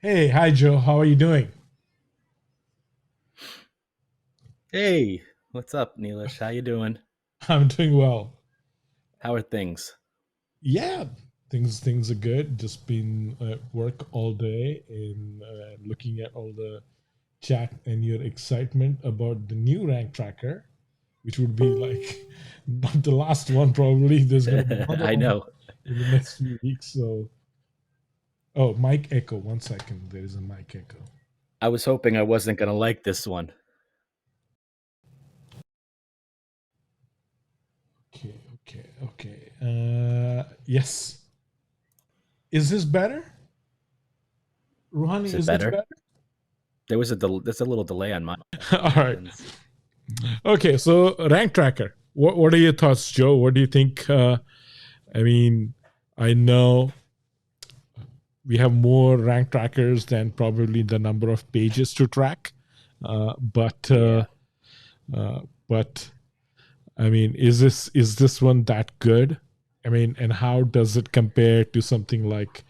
Hey, hi Joe. How are you doing? Hey, what's up, Neelish? How you doing? I'm doing well. How are things? Yeah, things are good. Just been at work all day and looking at all the chat and your excitement about the new rank tracker, which would be like not the last one. Probably there's going to be another I one know. in the next few weeks. So, oh, mic echo. 1 second. There is a mic echo. I was hoping I wasn't gonna like this one. Okay. Yes. Is this better, Ruhani? Is it Is this better? better? There's a little delay on All my right. end. Okay, so rank tracker. What are your thoughts, Joe? What do you think? I mean, I know we have more rank trackers than probably the number of pages to track, uh, but uh, Yeah, uh, but I mean, is this one that good? I mean, and how does it compare to something like,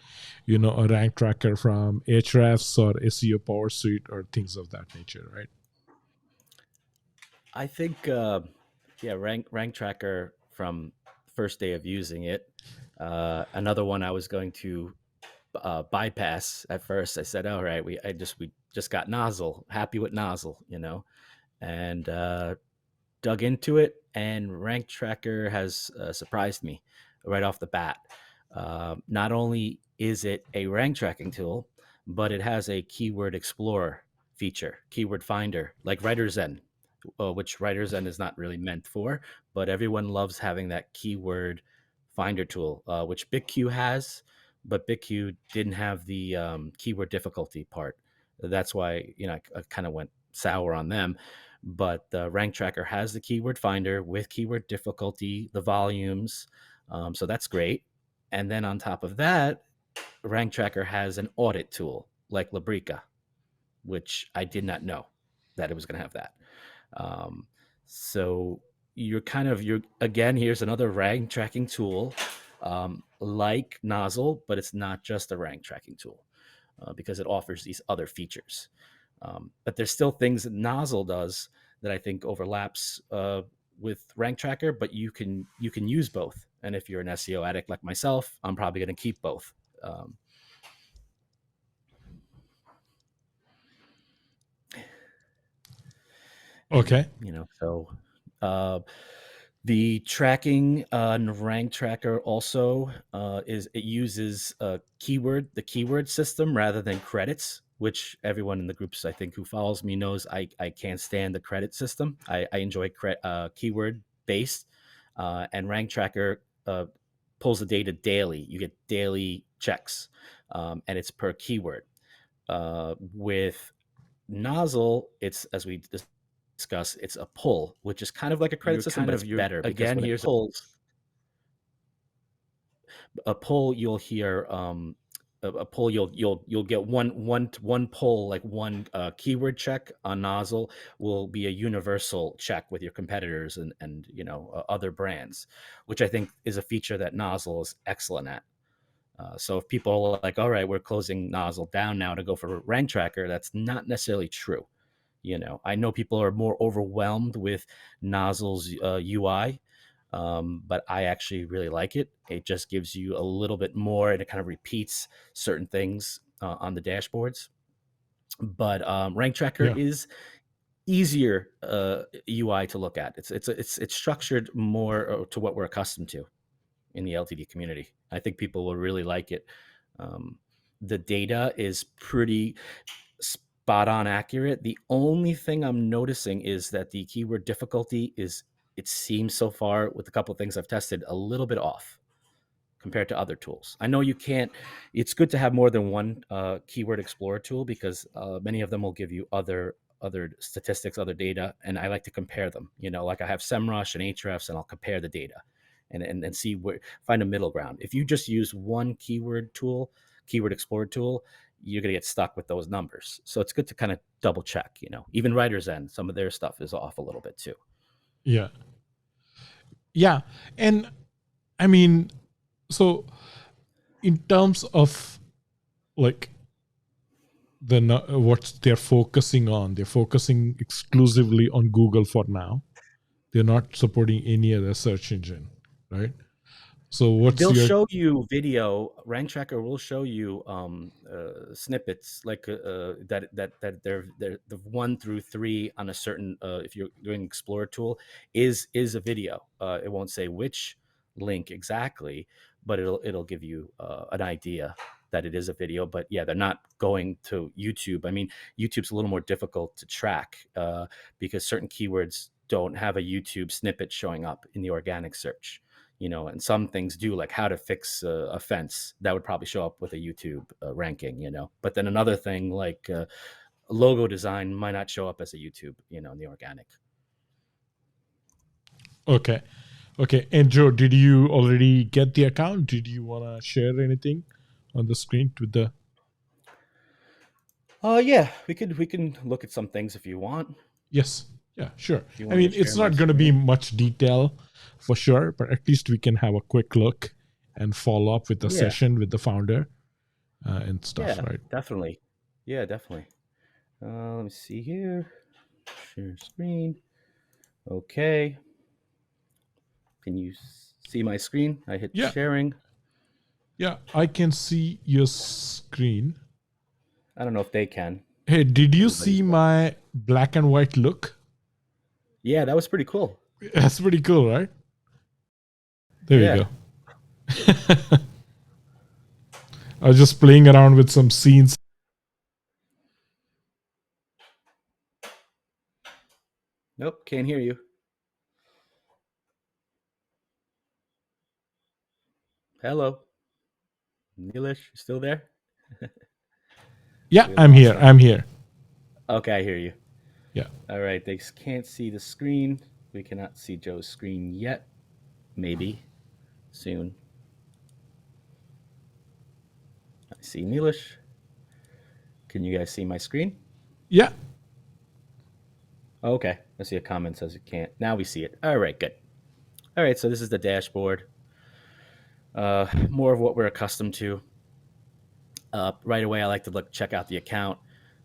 a rank tracker from Ahrefs or SEO Power Suite or things of that nature, right? I think yeah, rank tracker from first day of using it. Another one I was going to bypass at first. I said, "All right, we just got Nozzle. Happy with Nozzle, and dug into it, and Rank Tracker has surprised me right off the bat. Not only is it a rank tracking tool, but it has a keyword explorer feature, keyword finder, like WriterZen, which WriterZen is not really meant for, but everyone loves having that keyword finder tool, which BitQ has, but BitQ didn't have the keyword difficulty part. That's why I kind of went sour on them. But the Rank Tracker has the keyword finder with keyword difficulty, the volumes, so that's great. And then on top of that, Rank Tracker has an audit tool like Labrica, which I did not know that it was going to have that. Um, so you're again, here's another rank tracking tool, like Nozzle, but it's not just a rank tracking tool, because it offers these other features. But there's still things that Nozzle does that I think overlaps with Rank Tracker, but you can use both. And if you're an SEO addict like myself, I'm probably going to keep both. Um, Okay. so uh, the tracking Rank Tracker also is it uses the keyword system rather than credits, which everyone in the groups I think who follows me knows I can't stand the credit system. I enjoy keyword based, and Rank Tracker pulls the data daily. You get daily checks, and it's per keyword. With Nozzle, it's as we discuss, it's a pull, which is kind of like a credit system, but it's better because again, when it here's pulls a pull, you'll hear a pull. You'll get one pull, like one keyword check on Nozzle will be a universal check with your competitors and other brands, which I think is a feature that Nozzle is excellent at. So if people are like, all right, we're closing Nozzle down now to go for Rank Tracker, that's not necessarily true. I know people are more overwhelmed with Nozzle's UI, but I actually really like it. It just gives you a little bit more, and it kind of repeats certain things on the dashboards. But Rank Tracker Yeah. is easier UI to look at. It's structured more to what we're accustomed to in the LTD community. I think people will really like it. Um, the data is pretty spot on accurate. The only thing I'm noticing is that the keyword difficulty is, it seems so far with a couple of things I've tested, a little bit off compared to other tools. I know you can't, it's good to have more than one keyword explorer tool because many of them will give you other statistics, other data, and I like to compare them. Like I have SEMrush and Ahrefs, and I'll compare the data and see where, find a middle ground. If you just use one keyword explorer tool, you're gonna get stuck with those numbers. So it's good to kind of double check. Even Writer's End, some of their stuff is off a little bit too. Yeah. Yeah. And I mean, so in terms of like what they're focusing on. They're focusing exclusively on Google for now. They're not supporting any other search engine, right? So what's They'll your show you video. RankTracker will show you snippets like they're the 1 through 3 on a certain. If you're doing Explorer tool, is a video. It won't say which link exactly, but it'll give you an idea that it is a video. But yeah, they're not going to YouTube. I mean, YouTube's a little more difficult to track because certain keywords don't have a YouTube snippet showing up in the organic search, and some things do, like how to fix a fence that would probably show up with a YouTube ranking, but then another thing like logo design might not show up as a YouTube, in the organic. okay? Okay, and Joe, did you already get the account? Did you want to share anything on the screen with the? Yeah, we can look at some things if you want. Yes, yeah, sure. If you I want me mean, to share it's my not going to be screen. much detail for sure, but at least we can have a quick look and follow up with the Yeah, session with the founder and stuff, yeah, right? definitely. Yeah, definitely. Let me see here. Share screen. Okay. Can you see my screen? I hit Yeah, sharing. yeah, I can see your screen. I don't know if they can. Hey, did you see Everybody's watching. my black and white look? Yeah, that was pretty cool. That's pretty cool, right? There you Yeah. go. I was just playing around with some scenes. Nope, can't hear you. Hello, Neelish, you still there? Yeah, We I'm lost here. him. I'm here. Okay, I hear you. Yeah. All right, they can't see the screen. We cannot see Joe's screen yet. Maybe soon. I see Neelish. Can you guys see my screen? Yeah. Okay, I see a comment says it can't. Now we see it. All right, good. All right, so this is the dashboard. More of what we're accustomed to. Right away, I like to check out the account.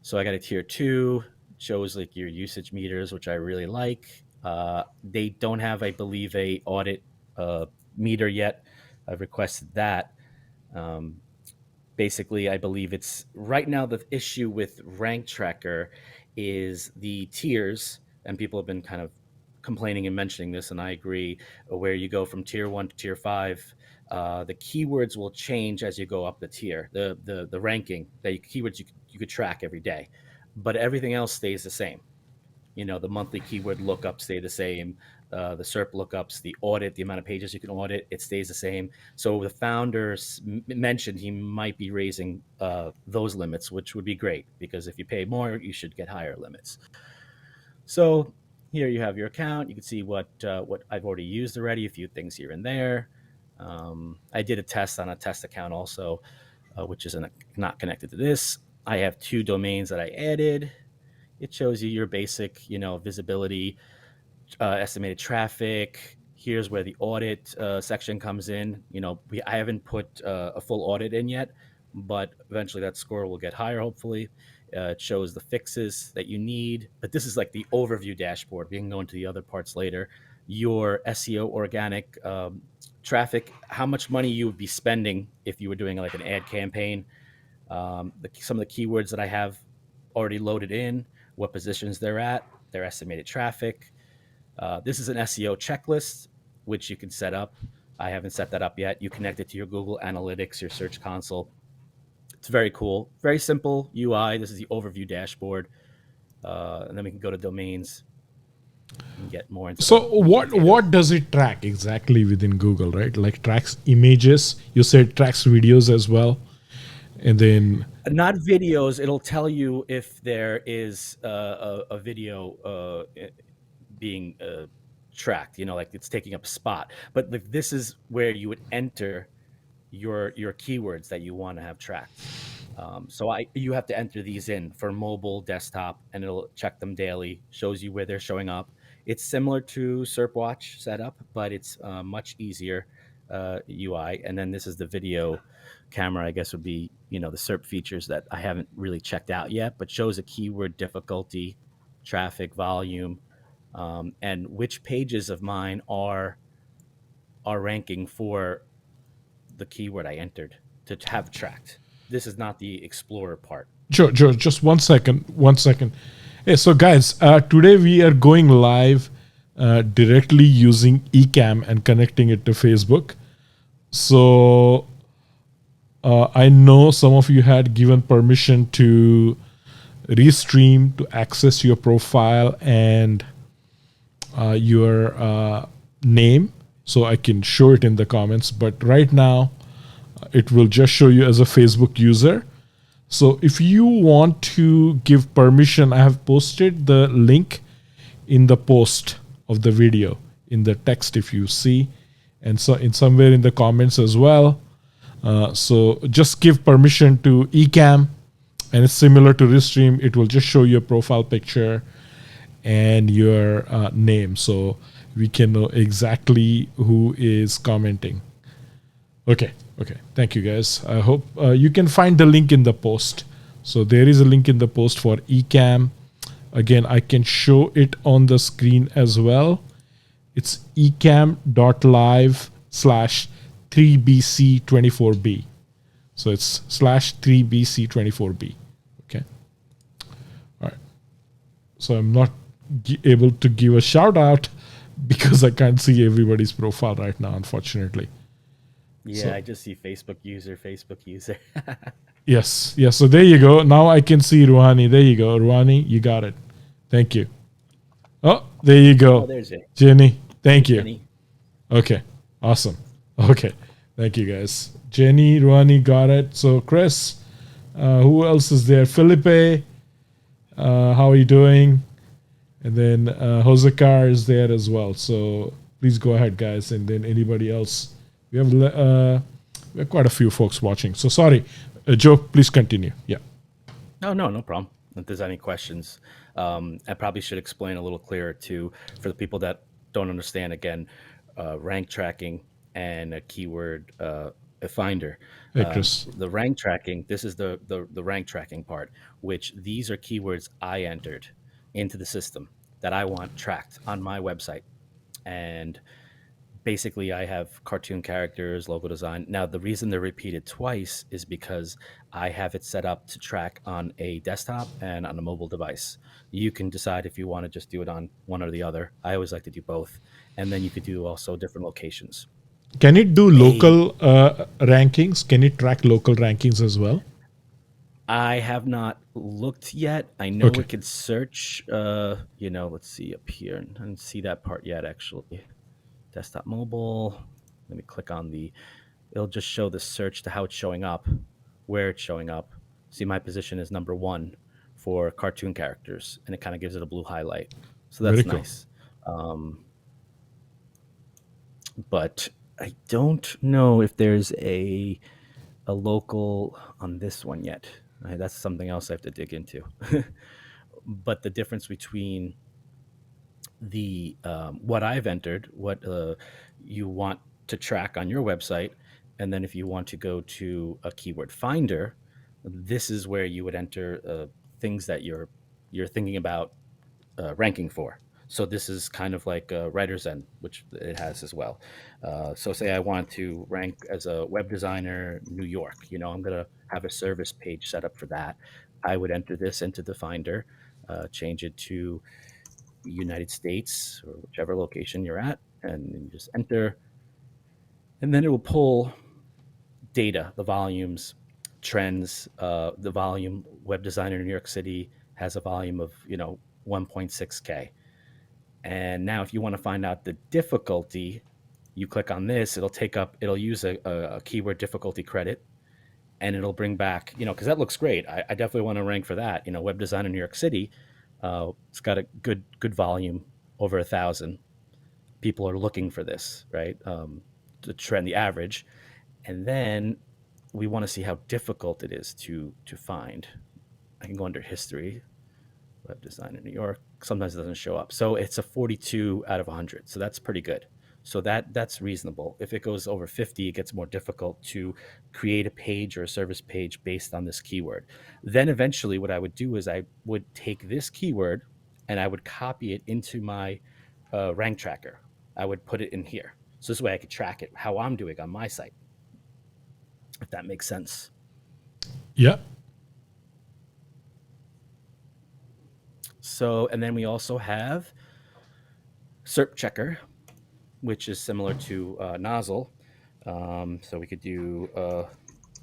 So I got a tier 2, shows like your usage meters, which I really like. They don't have, I believe, a audit meter yet. I've requested that. Um, Basically, I believe it's right now the issue with RankTracker is the tiers, and people have been kind of complaining and mentioning this, and I agree. Where you go from tier 1 to tier 5, the keywords will change as you go up the tier. The ranking, the keywords you could track every day, but everything else stays the same. The monthly keyword lookups stay the same. The SERP lookups, the audit, the amount of pages you can audit, it stays the same. So the founders mentioned he might be raising those limits, which would be great because if you pay more, you should get higher limits. So here you have your account. You can see what I've already used already, a few things here and there. I did a test on a test account also, which is not connected to this. I have 2 domains that I added. It shows you your basic, visibility, estimated traffic. Here's where the audit section comes in. I haven't put a full audit in yet, but eventually that score will get higher, hopefully. It shows the fixes that you need, but this is like the overview dashboard. We can go into the other parts later. Your SEO organic traffic, how much money you would be spending if you were doing like an ad campaign, some of the keywords that I have already loaded in, what positions they're at, their estimated traffic. This is an SEO checklist, which you can set up. I haven't set that up yet. You connect it to your Google Analytics, your Search Console. It's very cool. Very simple UI. This is the overview dashboard. And then we can go to domains and get more into So the meat and what potatoes. does it track exactly within Google, right? Like tracks images. You said tracks videos as well, and then Not videos. It'll tell you if there is a video being tracked. Like it's taking up a spot. But like this is where you would enter your keywords that you want to have tracked. So you have to enter these in for mobile, desktop, and it'll check them daily. Shows you where they're showing up. It's similar to SERP Watch setup, but it's much easier UI. And then this is the video camera. I guess would be the SERP features that I haven't really checked out yet, but shows a keyword difficulty, traffic volume, and which pages of mine are ranking for the keyword I entered to have tracked. This is not the Explorer part. Sure. Just 1 second. 1 second. Hey, so guys, today we are going live directly using Ecamm and connecting it to Facebook. So I know some of you had given permission to restream to access your profile and your name, so I can show it in the comments. But right now, it will just show you as a Facebook user. So if you want to give permission, I have posted the link in the post of the video in the text, if you see, and so in somewhere in the comments as well. So just give permission to Ecamm, and it's similar to Restream. It will just show your profile picture and your name, so we can know exactly who is commenting. Okay. Thank you, guys. I hope you can find the link in the post. So there is a link in the post for Ecamm. Again, I can show it on the screen as well. It's ecamm.live/3bc24b. So it's /3bc24b. Okay. All right. So I'm not able to give a shout out because I can't see everybody's profile right now, unfortunately. Yeah, So, I just see Facebook user. yes. So there you go. Now I can see Ruhani. There you go. Ruhani, you got it. Thank you. Oh, there you Oh, go. there's it. Jenny, Hey, thank you. Jenny. Okay. Awesome. Okay. Thank you, guys. Jenny, Ruhani got it. So, Chris, who else is there? Felipe, how are you doing? And then Hosakar is there as well. So please go ahead, guys. And then anybody else. We have quite a few folks watching. So sorry, Joe, please continue. Yeah. No problem. If there's any questions, I probably should explain a little clearer too for the people that don't understand. Again, rank tracking and a keyword a finder. Hey, Chris. The rank tracking. This is the rank tracking part, which these are keywords I entered into the system that I want tracked on my website, and basically I have cartoon characters, logo design. Now the reason they're repeated twice is because I have it set up to track on a desktop and on a mobile device. You can decide if you want to just do it on one or the other. I always like to do both, and then you could do also different locations. Can it do A local rankings? Can it track local rankings as well? I have not looked yet. I know Okay. it could search. Let's see up here. I didn't see that part yet, actually. Desktop mobile. Let me click on the. It'll just show the search to how it's showing up, where it's showing up. See, my position is number one for cartoon characters, and it kind of gives it a blue highlight. So Very that's cool. nice. But I don't know if there's a local on this one yet. That's something else I have to dig into. But the difference between the what I've entered, what you want to track on your website, and then if you want to go to a keyword finder, this is where you would enter things that you're thinking about ranking for. So this is kind of like Writer's End, which it has as well. So say I want to rank as a web designer, New York. I'm gonna have a service page set up for that. I would enter this into the Finder, change it to United States or whichever location you're at, and you just enter, and then it will pull data, the volumes, trends. The volume web designer in New York City has a volume of 1.6K. And now, if you want to find out the difficulty, you click on this. It'll use a keyword difficulty credit, and it'll bring back, because that looks great. I definitely want to rank for that. Web design in New York City. It's got a good volume, over 1,000 people are looking for this, right? The trend, the average, and then we want to see how difficult it is to find. I can go under history, web design in New York. Sometimes it doesn't show up. So it's a 42 out of 100. So that's pretty good. So that's reasonable. If it goes over 50, it gets more difficult to create a page or a service page based on this keyword. Then eventually what I would do is I would take this keyword and I would copy it into my rank tracker. I would put it in here. So this way I could track it, how I'm doing on my site, if that makes sense. Yeah. So, and then we also have SERP Checker, which is similar to Nozzle. So we could do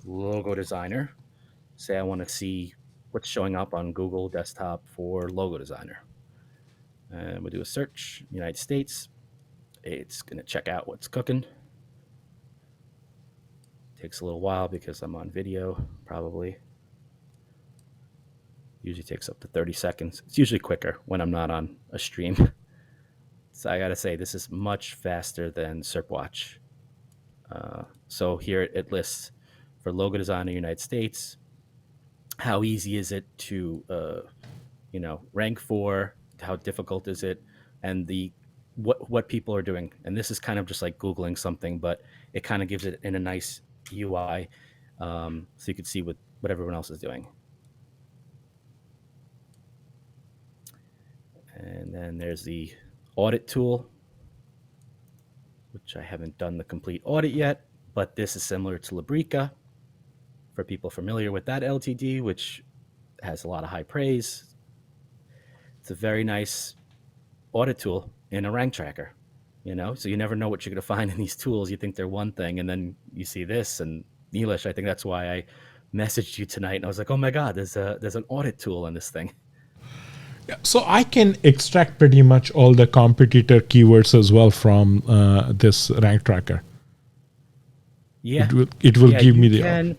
logo designer. Say I want to see what's showing up on Google desktop for logo designer. And we'll do a search, United States. It's going to check out what's cooking. Takes a little while because I'm on video, probably. Usually takes up to 30 seconds. It's usually quicker when I'm not on a stream. So I got to say, this is much faster than SERP Watch. So here it lists for logo design in the United States, how easy is it to, rank for, how difficult is it, and what people are doing. And this is kind of just like Googling something, but it kind of gives it in a nice UI, so you can see what everyone else is doing. And then there's the audit tool, which I haven't done the complete audit yet, but this is similar to Librica for people familiar with that LTD, which has a lot of high praise. It's a very nice audit tool in a rank tracker, so you never know what you're going to find in these tools. You think they're one thing, and then you see this. And Neelish, I think that's why I messaged you tonight, and I was like, oh my God, there's an audit tool in this thing. Yeah, so I can extract pretty much all the competitor keywords as well from this rank tracker. Yeah, it will give me the.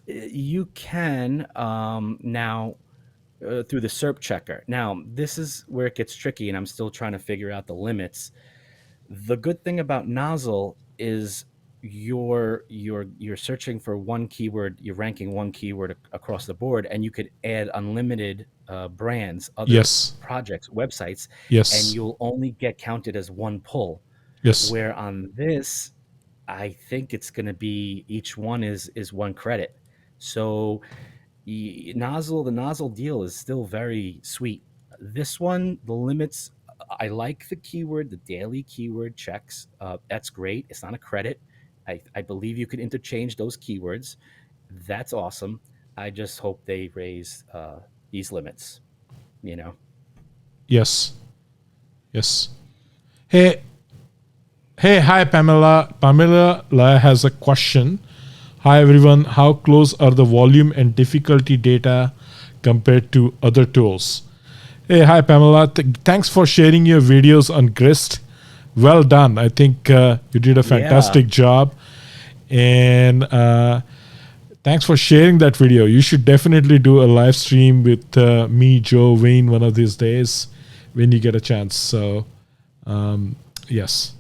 You can now through the SERP checker. Now this is where it gets tricky, and I'm still trying to figure out the limits. The good thing about Nozzle is you're searching for one keyword, you're ranking one keyword across the board, and you could add unlimited brands, other projects, websites, and you'll only get counted as one pull. Where on this, I think it's going to be each one is one credit. So the Nozzle deal is still very sweet. This one, the limits, I like the keyword, the daily keyword checks. That's great. It's not a credit. I believe you could interchange those keywords. That's awesome. I just hope they raise these limits, Yes. Hey, hi, Pamela. Pamela has a question. Hi, everyone. How close are the volume and difficulty data compared to other tools? Hey, hi, Pamela. Thanks for sharing your videos on Grist. Well done. I think you did a fantastic job. And thanks for sharing that video. You should definitely do a live stream with me, Joe, Wayne, one of these days when you get a chance. So, yes.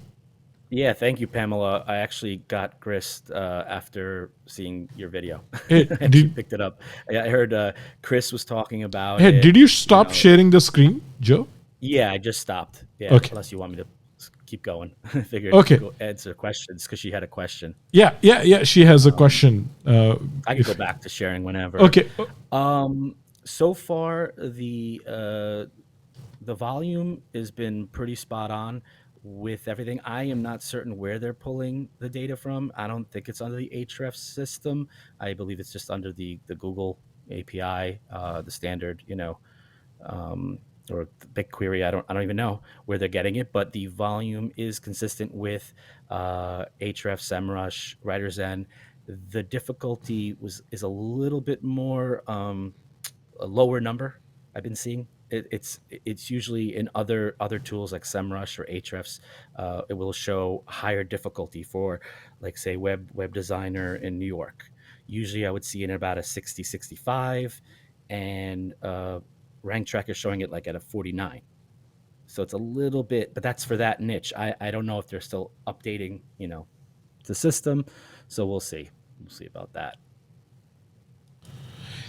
Yeah, thank you, Pamela. I actually got Grist after seeing your video. Hey, she picked it up. I heard Chris was talking about it. Did you stop sharing the screen, Joe? Yeah, I just stopped. Yeah, okay. Unless you want me to keep going. I figured go answer questions because she had a question. Yeah. She has a question. I can go back to sharing whenever. Okay. So far, the volume has been pretty spot on with everything. I am not certain where they're pulling the data from. I don't think it's under the Ahrefs system. I believe it's just under the Google API, the standard, or BigQuery. I don't even know where they're getting it, but the volume is consistent with Ahrefs, SEMrush, WriterZen. The difficulty is a little bit more a lower number I've been seeing. It's usually in other tools like SEMrush or Ahrefs. It will show higher difficulty for, like, say, web designer in New York. Usually I would see it in about a 60, 65, and RankTracker showing it like at a 49. So it's a little bit, but that's for that niche. I don't know if they're still updating, the system. So we'll see. We'll see about that.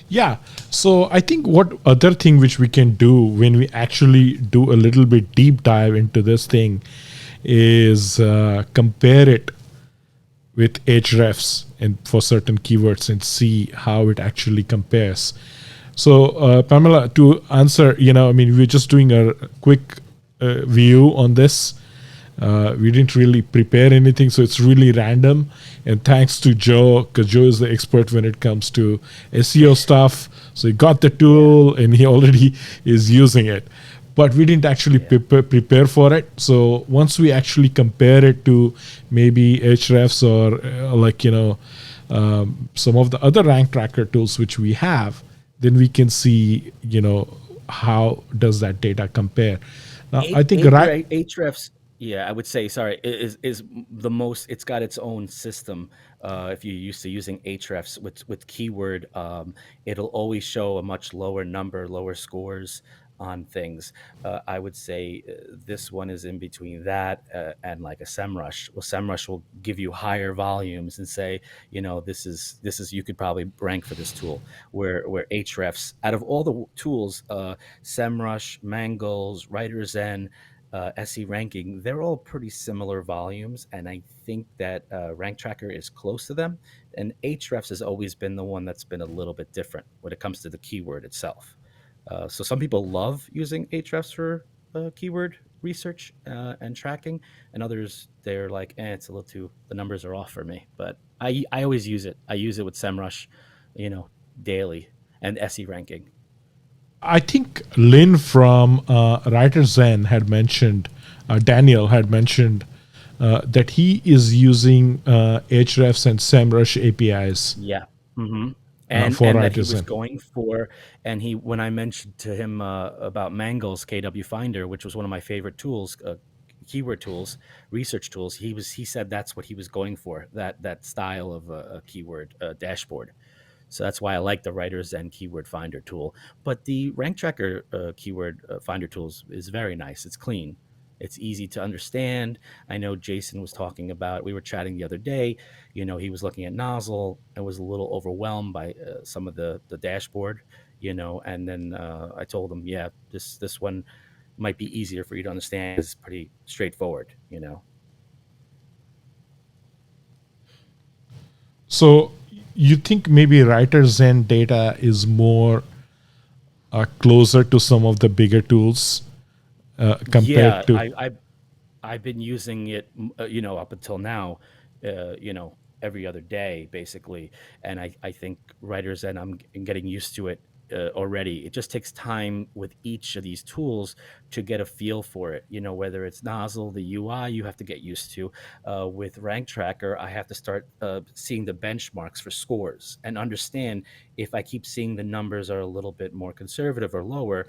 Yeah. So I think what other thing which we can do when we actually do a little bit deep dive into this thing is compare it with hrefs and for certain keywords and see how it actually compares. So, Pamela, to answer, I mean, we're just doing a quick view on this. We didn't really prepare anything, so it's really random. And thanks to Joe, because Joe is the expert when it comes to SEO stuff. So he got the Yeah, tool and he already is using it. But we didn't actually yeah, prepare for it. So once we actually compare it to maybe Hrefs or some of the other rank tracker tools which we have, then we can see, how does that data compare. Now, I think right. Ahrefs, yeah, I would say, sorry, is the most. It's got its own system. If you're used to using Ahrefs with keyword, it'll always show a much lower number, lower scores on things. I would say this one is in between that and like a SEMrush. Well, SEMrush will give you higher volumes and say, this is you could probably rank for this tool. Where Ahrefs, out of all the tools, SEMrush, Mangles, WriterZen, SE Ranking, they're all pretty similar volumes, and I think that RankTracker is close to them. And Ahrefs has always been the one that's been a little bit different when it comes to the keyword itself. So some people love using Ahrefs for keyword research and tracking, and others they're like, it's a little too. The numbers are off for me. But I always use it. I use it with SEMrush, you know, daily, and SE Ranking. I think Lynn from Writer Zen had mentioned, Daniel had mentioned that he is using Ahrefs and SEMrush APIs Yeah. Hmm. And for that Writer he was Zen. going for, and he when I mentioned to him about Mangle's KW Finder, which was one of my favorite tools, keyword tools, research tools, he said that's what he was going for, that style of a keyword dashboard. So that's why I like the Writer's Zen Keyword Finder tool. But the RankTracker Keyword Finder tools is very nice. It's clean. It's easy to understand. I know Jason was talking about. We were chatting the other day. He was looking at Nozzle and was a little overwhelmed by some of the dashboard. And then I told him, yeah, this one might be easier for you to understand. It's pretty straightforward. So you think maybe Writer Zen data is more closer to some of the bigger tools Yeah, compared to. I've been using it, up until now, every other day basically, and I think writers and I'm getting used to it already. It just takes time with each of these tools to get a feel for it. Whether it's Nozzle, the UI, you have to get used to. With Rank Tracker, I have to start seeing the benchmarks for scores and understand if I keep seeing the numbers are a little bit more conservative or lower.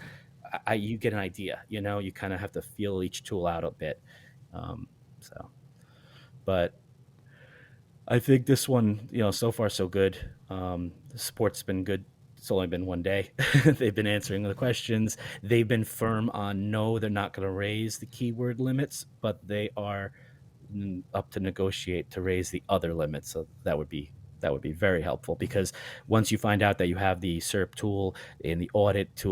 You get an idea. You kind of have to feel each tool out a bit. Um, so, but I think this one, so far so good. The support's been good. It's only been one day. They've been answering the questions. They've been firm on no, they're not going to raise the keyword limits, but they are up to negotiate to raise the other limits. So that would be very helpful, because once you find out that you have the SERP tool and the audit tool